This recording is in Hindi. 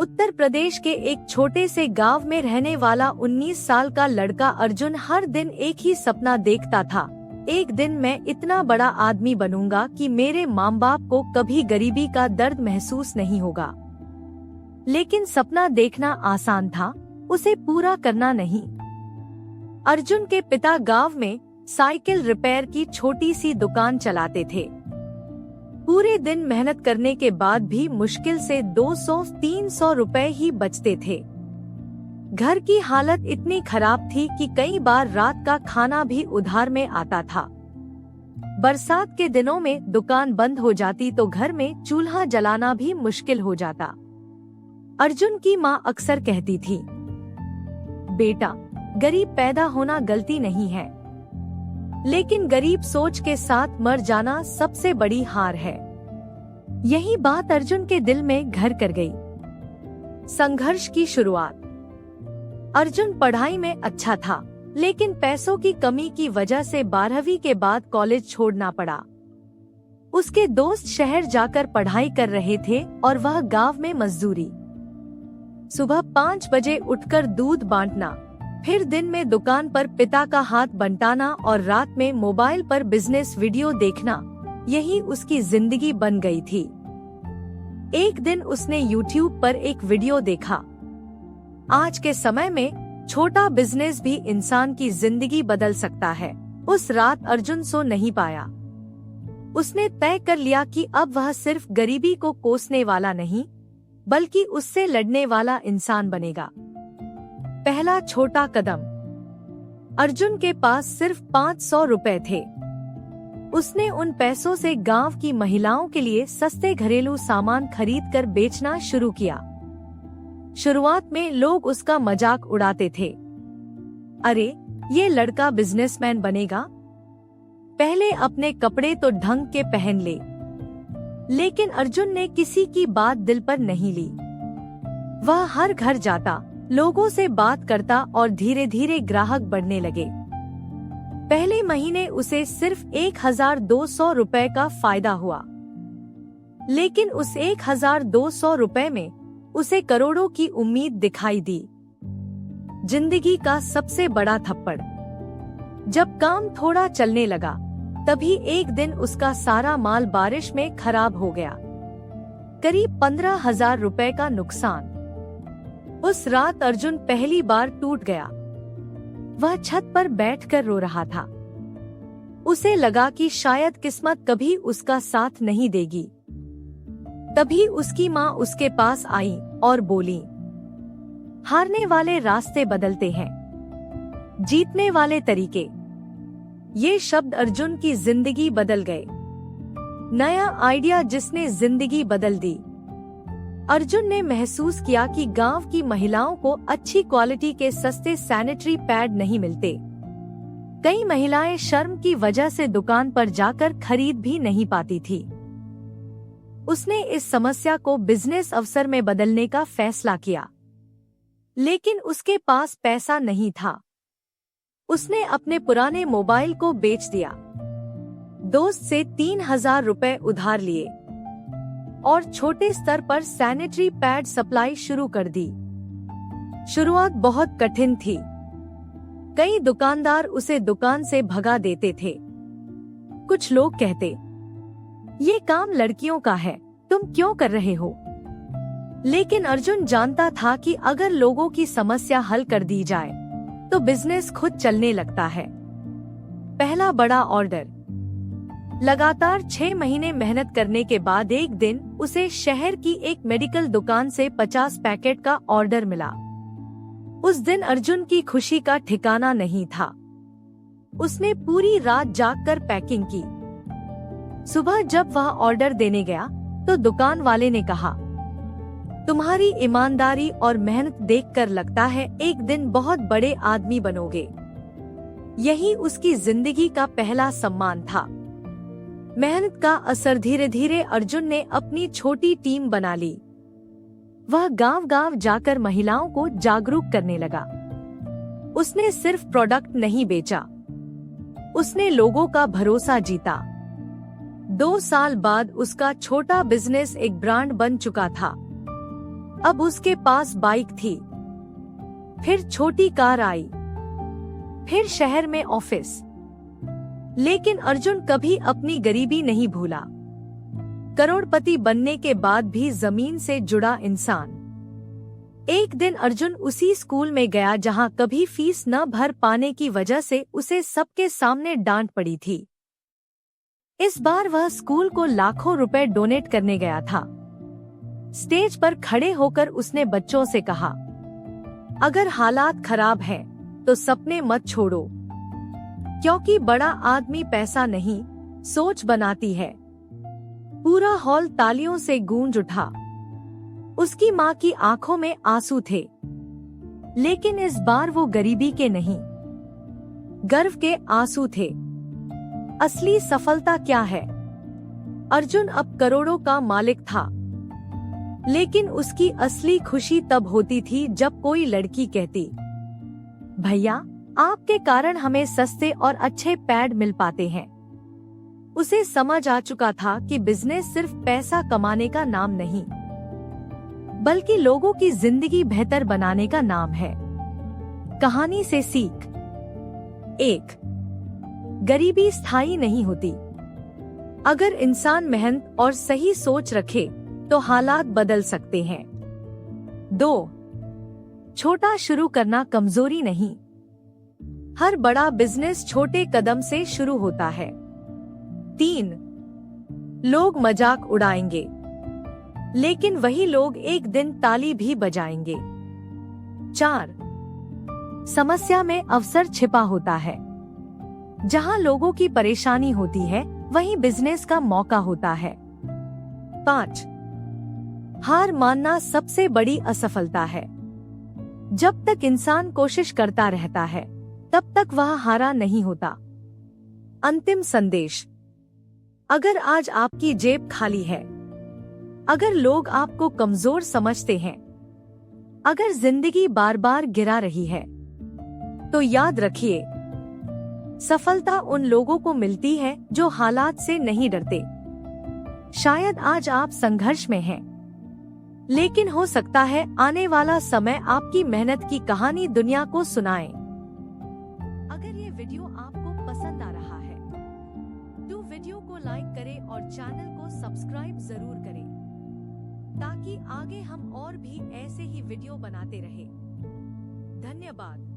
उत्तर प्रदेश के एक छोटे से गांव में रहने वाला 19 साल का लड़का अर्जुन हर दिन एक ही सपना देखता था। एक दिन मैं इतना बड़ा आदमी बनूंगा कि मेरे माँ बाप को कभी गरीबी का दर्द महसूस नहीं होगा। लेकिन सपना देखना आसान था, उसे पूरा करना नहीं। अर्जुन के पिता गांव में साइकिल रिपेयर की छोटी सी दुकान चलाते थे। पूरे दिन मेहनत करने के बाद भी मुश्किल से 200-300 रुपए ही बचते थे। घर की हालत इतनी खराब थी कि कई बार रात का खाना भी उधार में आता था। बरसात के दिनों में दुकान बंद हो जाती तो घर में चूल्हा जलाना भी मुश्किल हो जाता। अर्जुन की माँ अक्सर कहती थी, बेटा, गरीब पैदा होना गलती नहीं है, लेकिन गरीब सोच के साथ मर जाना सबसे बड़ी हार है। यही बात अर्जुन के दिल में घर कर गई। संघर्ष की शुरुआत। अर्जुन पढ़ाई में अच्छा था, लेकिन पैसों की कमी की वजह से 12वीं के बाद कॉलेज छोड़ना पड़ा। उसके दोस्त शहर जाकर पढ़ाई कर रहे थे और वह गांव में मजदूरी। सुबह 5 बजे उठकर दूध बांटना, फिर दिन में दुकान पर पिता का हाथ बंटाना और रात में मोबाइल पर बिजनेस वीडियो देखना, यही उसकी जिंदगी बन गई थी। एक दिन उसने YouTube पर एक वीडियो देखा। आज के समय में छोटा बिजनेस भी इंसान की जिंदगी बदल सकता है। उस रात अर्जुन सो नहीं पाया। उसने तय कर लिया कि अब वह सिर्फ गरीबी को कोसने वाला नहीं, बल्कि उससे लड़ने वाला इंसान बनेगा। पहला छोटा कदम। अर्जुन के पास सिर्फ 500 रुपए थे। उसने उन पैसों से गांव की महिलाओं के लिए सस्ते घरेलू सामान खरीद कर बेचना शुरू किया। शुरुआत में लोग उसका मजाक उड़ाते थे, अरे ये लड़का बिजनेसमैन बनेगा, पहले अपने कपड़े तो ढंग के पहन ले। लेकिन अर्जुन ने किसी की बात दिल पर नहीं ली। वह हर घर जाता, लोगों से बात करता और धीरे धीरे ग्राहक बढ़ने लगे। पहले महीने उसे सिर्फ 1200 रुपए का फायदा हुआ, लेकिन उस 1200 रुपए में उसे करोड़ों की उम्मीद दिखाई दी। जिंदगी का सबसे बड़ा थप्पड़। जब काम थोड़ा चलने लगा, तभी एक दिन उसका सारा माल बारिश में खराब हो गया। करीब 15,000 रुपए का नुकसान। उस रात अर्जुन पहली बार टूट गया। वह छत पर बैठकर रो रहा था। उसे लगा कि शायद किस्मत कभी उसका साथ नहीं देगी। तभी उसकी माँ उसके पास आई और बोली, हारने वाले रास्ते बदलते हैं, जीतने वाले तरीके। ये शब्द अर्जुन की जिंदगी बदल गए। नया आइडिया जिसने जिंदगी बदल दी। अर्जुन ने महसूस किया कि गांव की महिलाओं को अच्छी क्वालिटी के सस्ते सैनिटरी पैड नहीं मिलते। कई महिलाएं शर्म की वजह से दुकान पर जाकर खरीद भी नहीं पाती थी। उसने इस समस्या को बिजनेस अवसर में बदलने का फैसला किया, लेकिन उसके पास पैसा नहीं था। उसने अपने पुराने मोबाइल को बेच दिया, दोस्त से 3,000 रुपए उधार लिए और छोटे स्तर पर सैनिटरी पैड सप्लाई शुरू कर दी। शुरुआत बहुत कठिन थी। कई दुकानदार उसे दुकान से भगा देते थे। कुछ लोग कहते, ये काम लड़कियों का है, तुम क्यों कर रहे हो? लेकिन अर्जुन जानता था कि अगर लोगों की समस्या हल कर दी जाए, तो बिजनेस खुद चलने लगता है। पहला बड़ा ऑर्डर। लगातार 6 महीने मेहनत करने के बाद एक दिन उसे शहर की एक मेडिकल दुकान से 50 पैकेट का ऑर्डर मिला। उस दिन अर्जुन की खुशी का ठिकाना नहीं था। उसने पूरी रात जागकर पैकिंग की। सुबह जब वह ऑर्डर देने गया, तो दुकान वाले ने कहा, तुम्हारी ईमानदारी और मेहनत देखकर लगता है एक दिन बहुत बड़े आदमी बनोगे। यही उसकी जिंदगी का पहला सम्मान था। मेहनत का असर। धीरे धीरे अर्जुन ने अपनी छोटी टीम बना ली। वह गांव-गांव जाकर महिलाओं को जागरूक करने लगा। उसने सिर्फ प्रोडक्ट नहीं बेचा, उसने लोगों का भरोसा जीता। 2 साल बाद उसका छोटा बिजनेस एक ब्रांड बन चुका था। अब उसके पास बाइक थी, फिर छोटी कार आई, फिर शहर में ऑफिस। लेकिन अर्जुन कभी अपनी गरीबी नहीं भूला। करोड़पति बनने के बाद भी जमीन से जुड़ा इंसान। एक दिन अर्जुन उसी स्कूल में गया जहां कभी फीस न भर पाने की वजह से उसे सबके सामने डांट पड़ी थी। इस बार वह स्कूल को लाखों रुपए डोनेट करने गया था। स्टेज पर खड़े होकर उसने बच्चों से कहा, अगर हालात खराब हैं, तो सपने मत छोड़ो, क्योंकि बड़ा आदमी पैसा नहीं, सोच बनाती है। पूरा हॉल तालियों से गूंज उठा। उसकी माँ की आंखों में आंसू थे, लेकिन इस बार वो गरीबी के नहीं, गर्व के आंसू थे। असली सफलता क्या है? अर्जुन अब करोड़ों का मालिक था, लेकिन उसकी असली खुशी तब होती थी जब कोई लड़की कहती, भैया आपके कारण हमें सस्ते और अच्छे पैड मिल पाते हैं। उसे समझ आ चुका था कि बिजनेस सिर्फ पैसा कमाने का नाम नहीं, बल्कि लोगों की जिंदगी बेहतर बनाने का नाम है। कहानी से सीख। 1. गरीबी स्थायी नहीं होती। अगर इंसान मेहनत और सही सोच रखे तो हालात बदल सकते हैं। 2. छोटा शुरू करना कमजोरी नहीं। हर बड़ा बिजनेस छोटे कदम से शुरू होता है। 3. लोग मजाक उड़ाएंगे, लेकिन वही लोग एक दिन ताली भी बजाएंगे। 4. समस्या में अवसर छिपा होता है। जहां लोगों की परेशानी होती है, वहीं बिजनेस का मौका होता है। 5. हार मानना सबसे बड़ी असफलता है। जब तक इंसान कोशिश करता रहता है, तब तक वह हारा नहीं होता। अंतिम संदेश। अगर आज आपकी जेब खाली है, अगर लोग आपको कमजोर समझते हैं, अगर जिंदगी बार बार गिरा रही है, तो याद रखिए, सफलता उन लोगों को मिलती है जो हालात से नहीं डरते। शायद आज आप संघर्ष में हैं, लेकिन हो सकता है आने वाला समय आपकी मेहनत की कहानी दुनिया को सुनाए। अगर ये वीडियो आपको पसंद आ रहा है, तो वीडियो को लाइक करें और चैनल को सब्सक्राइब जरूर करें, ताकि आगे हम और भी ऐसे ही वीडियो बनाते रहें। धन्यवाद।